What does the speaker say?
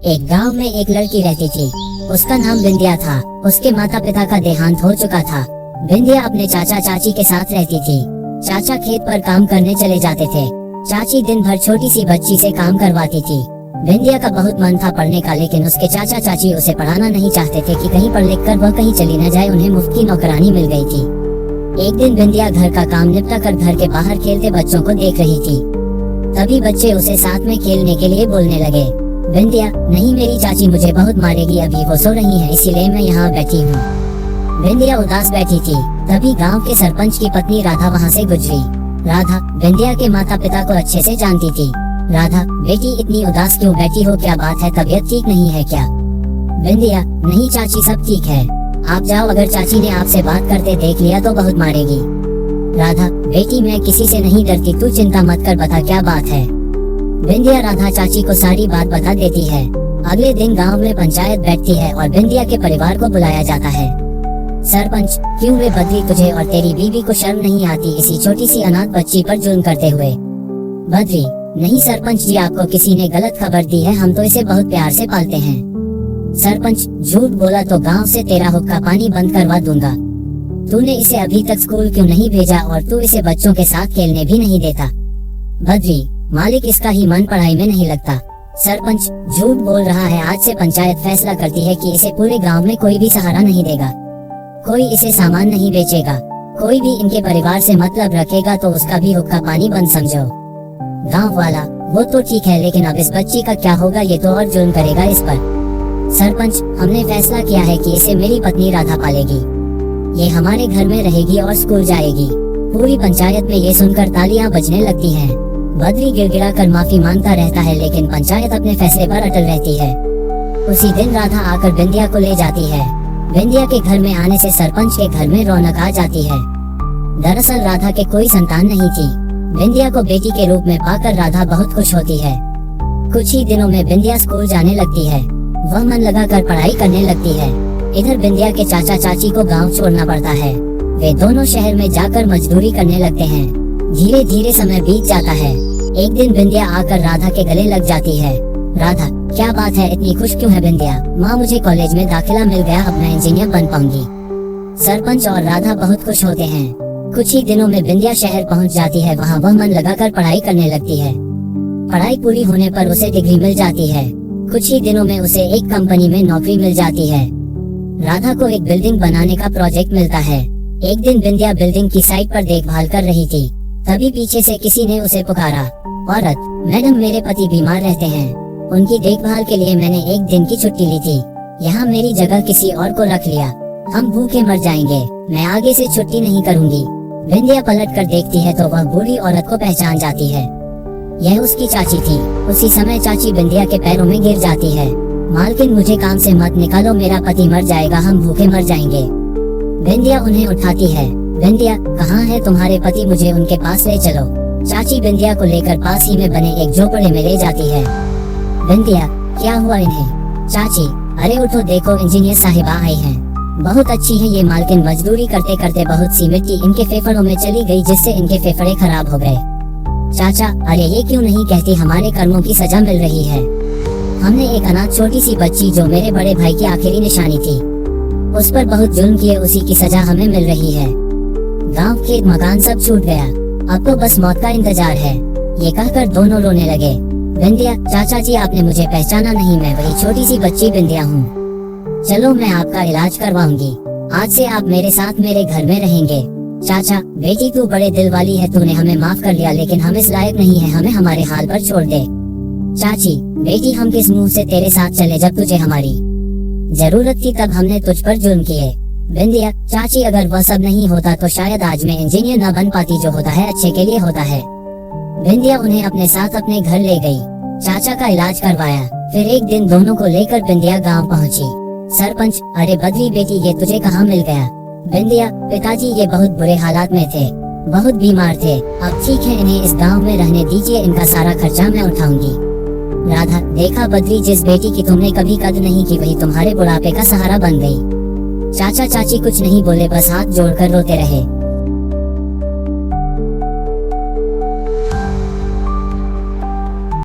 एक गांव में एक लड़की रहती थी। उसका नाम बिंदिया था। उसके माता पिता का देहांत हो चुका था। बिंदिया अपने चाचा चाची के साथ रहती थी। चाचा खेत पर काम करने चले जाते थे। चाची दिन भर छोटी सी बच्ची से काम करवाती थी। बिंदिया का बहुत मन था पढ़ने का, लेकिन उसके चाचा चाची उसे पढ़ाना नहीं चाहते थे कि कहीं पढ़ लिख कर वह कहीं चली न जाए। उन्हें मुफ्त की नौकरानी मिल गई थी। एक दिन बिंदिया घर का काम निपटा कर घर के बाहर खेलते बच्चों को देख रही थी। तभी बच्चे उसे साथ में खेलने के लिए बोलने लगे। बिंदिया, नहीं, मेरी चाची मुझे बहुत मारेगी, अभी वो सो रही है, इसीलिए मैं यहाँ बैठी हूँ। बिंदिया उदास बैठी थी। तभी गांव के सरपंच की पत्नी राधा वहाँ से गुजरी। राधा बिंदिया के माता पिता को अच्छे से जानती थी। राधा, बेटी इतनी उदास क्यों बैठी हो, क्या बात है, तबीयत ठीक नहीं है क्या? बिंदिया, नहीं चाची, सब ठीक है। आप जाओ, अगर चाची ने आपसे बात करते देख लिया तो बहुत मारेगी। राधा, बेटी मैं किसी से नहीं डरती, तू चिंता मत कर, बता क्या बात है। बिंदिया राधा चाची को सारी बात बता देती है। अगले दिन गांव में पंचायत बैठती है और बिंदिया के परिवार को बुलाया जाता है। सरपंच, क्यों वे बद्री, तुझे और तेरी बीवी को शर्म नहीं आती इसी छोटी सी अनाथ बच्ची पर जुल्म करते हुए? बद्री, नहीं सरपंच जी, आपको किसी ने गलत खबर दी है, हम तो इसे बहुत प्यार से पालते हैं। सरपंच, झूठ बोला तो गांव से तेरा हुक्का पानी बंद करवा दूंगा। तूने इसे अभी तक स्कूल क्यों नहीं भेजा और तू इसे बच्चों के साथ खेलने भी नहीं देता? बद्री, मालिक इसका ही मन पढ़ाई में नहीं लगता। सरपंच, झूठ बोल रहा है, आज से पंचायत फैसला करती है कि इसे पूरे गांव में कोई भी सहारा नहीं देगा, कोई इसे सामान नहीं बेचेगा, कोई भी इनके परिवार से मतलब रखेगा तो उसका भी हुक्का पानी बंद समझो। गांव वाला, वो तो ठीक है, लेकिन अब इस बच्ची का क्या होगा, ये तो और जुल्म करेगा इस पर। सरपंच, हमने फैसला किया है कि इसे मेरी पत्नी राधा पालेगी। ये हमारे घर में रहेगी और स्कूल जाएगी। पूरी पंचायत में ये सुनकर तालियां बजने लगती हैं। बद्री गिड़गिड़ा कर माफी मांगता रहता है, लेकिन पंचायत अपने फैसले पर अटल रहती है। उसी दिन राधा आकर बिंदिया को ले जाती है। बिंदिया के घर में आने से सरपंच के घर में रौनक आ जाती है। दरअसल राधा के कोई संतान नहीं थी। बिंदिया को बेटी के रूप में पाकर राधा बहुत खुश होती है। कुछ ही दिनों में बिंदिया स्कूल जाने लगती है। वह मन लगाकर पढ़ाई करने लगती है। इधर बिंदिया के चाचा चाची को गाँव छोड़ना पड़ता है। वे दोनों शहर में जाकर मजदूरी करने लगते हैं। धीरे धीरे समय बीत जाता है। एक दिन बिंदिया आकर राधा के गले लग जाती है। राधा, क्या बात है, इतनी खुश क्यों है बिंदिया? माँ, मुझे कॉलेज में दाखिला मिल गया, अब मैं इंजीनियर बन पाऊंगी। सरपंच और राधा बहुत खुश होते हैं। कुछ ही दिनों में बिंदिया शहर पहुँच जाती है। वहाँ वह मन लगाकर पढ़ाई करने लगती है। पढ़ाई पूरी होने पर उसे डिग्री मिल जाती है। कुछ ही दिनों में उसे एक कंपनी में नौकरी मिल जाती है। राधा को एक बिल्डिंग बनाने का प्रोजेक्ट मिलता है। एक दिन बिंदिया बिल्डिंग की साइट पर देखभाल कर रही थी। तभी पीछे से किसी ने उसे पुकारा। औरत, मैडम, मेरे पति बीमार रहते हैं, उनकी देखभाल के लिए मैंने एक दिन की छुट्टी ली थी। यहाँ मेरी जगह किसी और को रख लिया, हम भूखे मर जाएंगे, मैं आगे से छुट्टी नहीं करूँगी। बिंदिया पलट कर देखती है तो वह बूढ़ी औरत को पहचान जाती है। यह उसकी चाची थी। उसी समय चाची बिंदिया के पैरों में गिर जाती है। मालकिन, मुझे काम से मत निकालो, मेरा पति मर जाएगा, हम भूखे मर जाएंगे। बिंदिया उन्हें उठाती है। बिंदिया, कहाँ है तुम्हारे पति, मुझे उनके पास ले चलो। चाची बिंदिया को लेकर पास ही में बने एक झोपड़े में ले जाती है। बिंदिया, क्या हुआ इन्हें? चाची, अरे उठो, देखो इंजीनियर साहिबा आई हैं, बहुत अच्छी है ये मालकिन, मजदूरी करते करते बहुत सी मिट्टी इनके फेफड़ों में चली गई, जिससे इनके फेफड़े खराब हो गए। चाचा, अरे ये क्यों नहीं कहती, हमारे कर्मों की सजा मिल रही है। हमने एक अनाथ छोटी सी बच्ची, जो मेरे बड़े भाई की आखिरी निशानी थी, उस पर बहुत जुल्म किए, उसी की सजा हमें मिल रही है। गांव, खेत, मकान सब छूट गया, अब तो बस मौत का इंतजार है। ये कहकर दोनों रोने लगे। बिंदिया, चाचा जी, आपने मुझे पहचाना नहीं, मैं वही छोटी सी बच्ची बिंदिया हूँ। चलो मैं आपका इलाज करवाऊंगी, आज से आप मेरे साथ मेरे घर में रहेंगे। चाचा, बेटी तू बड़े दिल वाली है, तूने हमें माफ कर लिया, लेकिन हम इस लायक नहीं है, हमें हमारे हाल पर छोड़ दे। चाची, बेटी हम किस मुंह से तेरे साथ चले, जब तुझे हमारी जरूरत थी तब हमने तुझ पर जुल्म किए। बिंदिया, चाची, अगर वह सब नहीं होता तो शायद आज मैं इंजीनियर न बन पाती, जो होता है अच्छे के लिए होता है। बिंदिया उन्हें अपने साथ अपने घर ले गई। चाचा का इलाज करवाया। फिर एक दिन दोनों को लेकर बिंदिया गांव पहुंची। सरपंच, अरे बद्री बेटी, ये तुझे कहाँ मिल गया? बिंदिया, पिताजी ये बहुत बुरे हालात में थे, बहुत बीमार थे, अब ठीक है, इन्हें इस गाँव में रहने दीजिए, इनका सारा खर्चा मैं उठाऊंगी। राधा, देखा बद्री, जिस बेटी की तुमने कभी कदर नहीं की वही तुम्हारे बुढ़ापे का सहारा बन गई। चाचा चाची कुछ नहीं बोले, बस हाथ जोड़कर रोते रहे।